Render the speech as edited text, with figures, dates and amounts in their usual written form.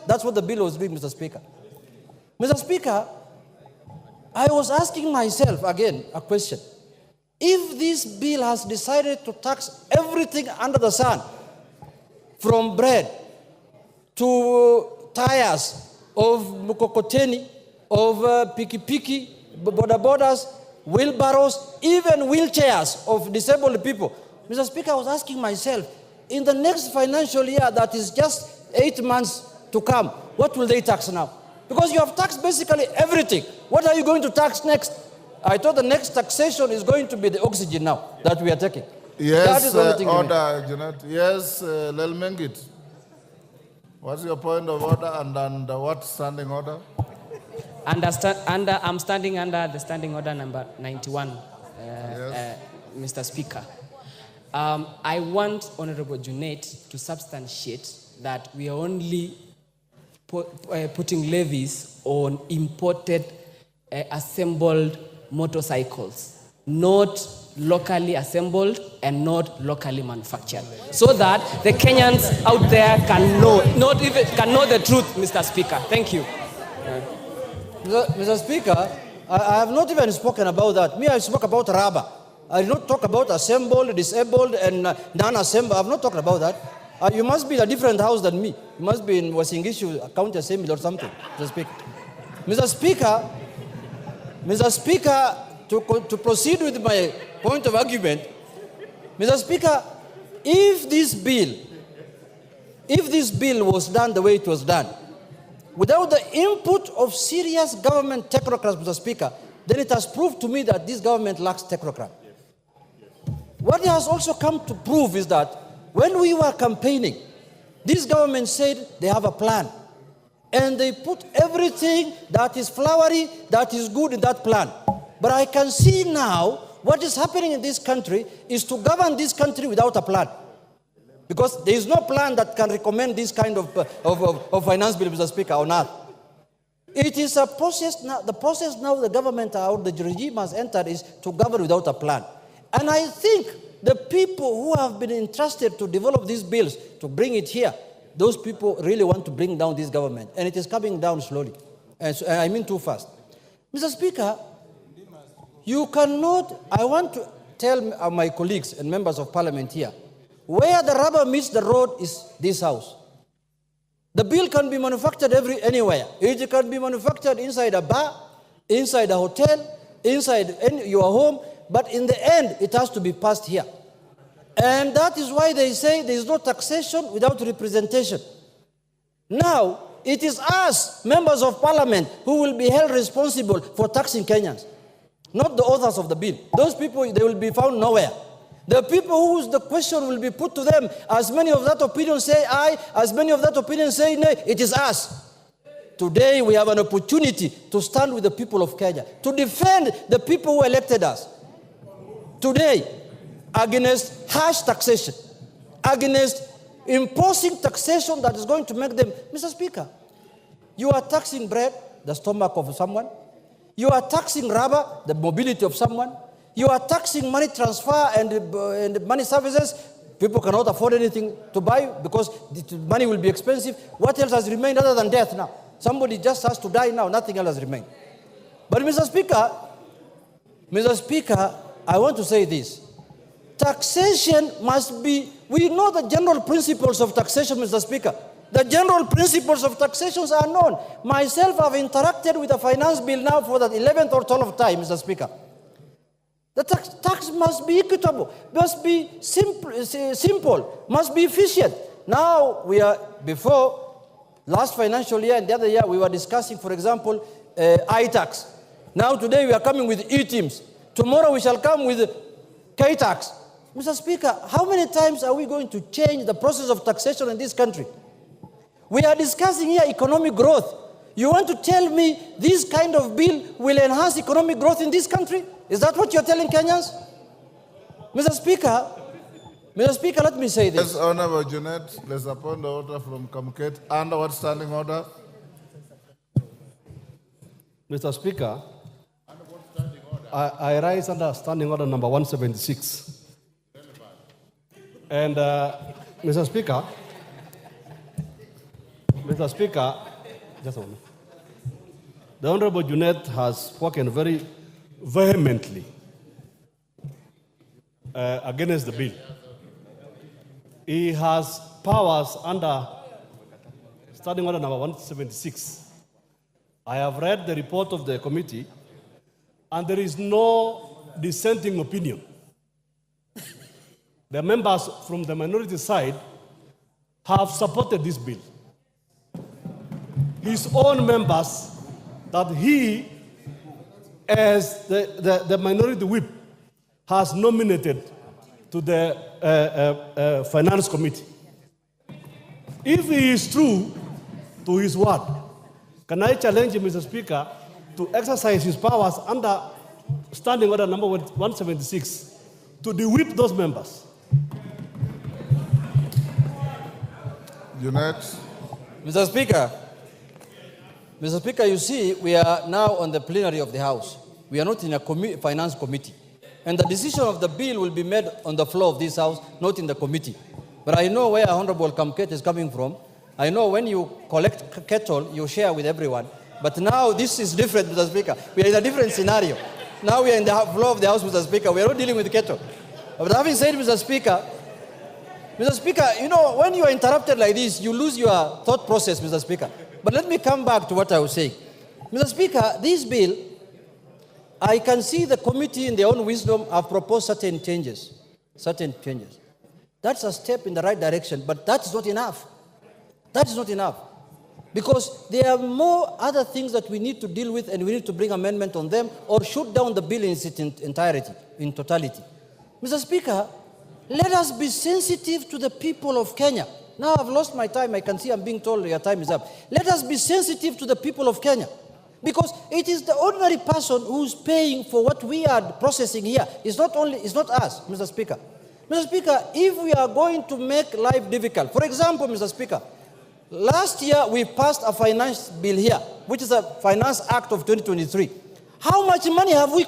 That's what the bill was doing, Mr. Speaker. Mr. Speaker, I was asking myself again a question. If this bill has decided to tax everything under the sun, from bread to tires of mukokoteni, of piki-piki, boda-bodas, wheelbarrows, even wheelchairs of disabled people. Mr. Speaker, I was asking myself, in the next financial year that is just 8 months to come, what will they tax now? Because you have taxed basically everything. What are you going to tax next? I thought the next taxation is going to be the oxygen now that we are taking. Yes, order, Junet. Yes, Lelmengit. What's your point of order and what standing order? I'm standing under the standing order number 91, Yes. Mr. Speaker. I want Honorable Junet to substantiate that we are only putting levies on imported assembled motorcycles, not locally assembled and not locally manufactured, so that the Kenyans out there can know, can know the truth, Mr. Speaker. Thank you. Mr. Speaker, I have not even spoken about that. Me, I spoke about rubber. I did not talk about assembled, disabled, and non-assembled. I have not talked about that. You must be in a different house than me. You must be in Wasingishu County Assembly or something, Mr. Speaker. Mr. Speaker, to proceed with my point of argument, Mr. Speaker, if this bill was done the way it was done, without the input of serious government technocrats, Mr. Speaker, then it has proved to me that this government lacks technocrats. What it has also come to prove is that when we were campaigning, this government said they have a plan. And they put everything that is flowery, that is good in that plan. But I can see now what is happening in this country is to govern this country without a plan. Because there is no plan that can recommend this kind of finance bill, Mr. Speaker, on earth. It is a process now. The process now the government or the regime has entered is to govern without a plan. And I think the people who have been entrusted to develop these bills, to bring it here, those people really want to bring down this government. And it is coming down slowly. And so, I mean too fast. Mr. Speaker, you cannot, I want to tell my colleagues and members of parliament here, where the rubber meets the road is this house. The bill can be manufactured anywhere. It can be manufactured inside a bar, inside a hotel, inside your home, but in the end, it has to be passed here. And that is why they say there is no taxation without representation. Now, it is us, members of parliament, who will be held responsible for taxing Kenyans, not the authors of the bill. Those people, they will be found nowhere. The people whose the question will be put to them, as many of that opinion say aye, as many of that opinion say nay, it is us. Today, we have an opportunity to stand with the people of Kenya, to defend the people who elected us. Today, against harsh taxation, against imposing taxation that is going to make them, Mr. Speaker, you are taxing bread, the stomach of someone. You are taxing rubber, the mobility of someone. You are taxing money transfer and money services. People cannot afford anything to buy because the money will be expensive. What else has remained other than death now? Somebody just has to die now. Nothing else has remained. But Mr. Speaker, I want to say this. Taxation must be, we know the general principles of taxation, Mr. Speaker. The general principles of taxations are known. Myself, I've interacted with the finance bill now for the 11th or 12th time, Mr. Speaker. The tax must be equitable, must be simple, must be efficient. Now, we are, before last financial year and the other year, we were discussing, for example, I-tax. Now, today, we are coming with E-teams. Tomorrow, we shall come with K-tax. Mr. Speaker, how many times are we going to change the process of taxation in this country? We are discussing here economic growth. You want to tell me this kind of bill will enhance economic growth in this country? Is that what you're telling Kenyans? Mr. Speaker, let me say this. Yes, Honorable Junet, let's appoint the order from Kamket. Under what standing order? Mr. Speaker, I rise under standing order number 176. And Mr. Speaker, Mr. Speaker, just a moment. The Honorable Junet has spoken very vehemently against the bill. He has powers under Standing Order number 176. I have read the report of the committee, and there is no dissenting opinion. The members from the minority side have supported this bill. His own members that he, as the minority whip, has nominated to the finance committee. If he is true to his word, can I challenge him, Mr. Speaker, to exercise his powers under Standing Order number 176 to de-whip those members? Junet. Mr. Speaker, you see, we are now on the plenary of the House. We are not in a finance committee. And the decision of the bill will be made on the floor of this House, not in the committee. But I know where Honorable Kamket is coming from. I know when you collect cattle, you share with everyone. But now this is different, Mr. Speaker. We are in a different scenario. Now we are in the floor of the House, Mr. Speaker. We are not dealing with cattle. But having said, Mr. Speaker, you know, when you are interrupted like this, you lose your thought process, Mr. Speaker. But let me come back to what I was saying. Mr. Speaker, this bill, I can see the committee in their own wisdom have proposed certain changes. That's a step in the right direction, but that's not enough. That is not enough. Because there are more other things that we need to deal with, and we need to bring amendment on them or shoot down the bill in its entirety, in totality. Mr. Speaker, let us be sensitive to the people of Kenya. Now I've lost my time. I can see I'm being told your time is up. Let us be sensitive to the people of Kenya. Because it is the ordinary person who's paying for what we are processing here. It's not us, Mr. Speaker. Mr. Speaker, if we are going to make life difficult, for example, Mr. Speaker, last year we passed a finance bill here, which is a Finance Act of 2023. How much money have we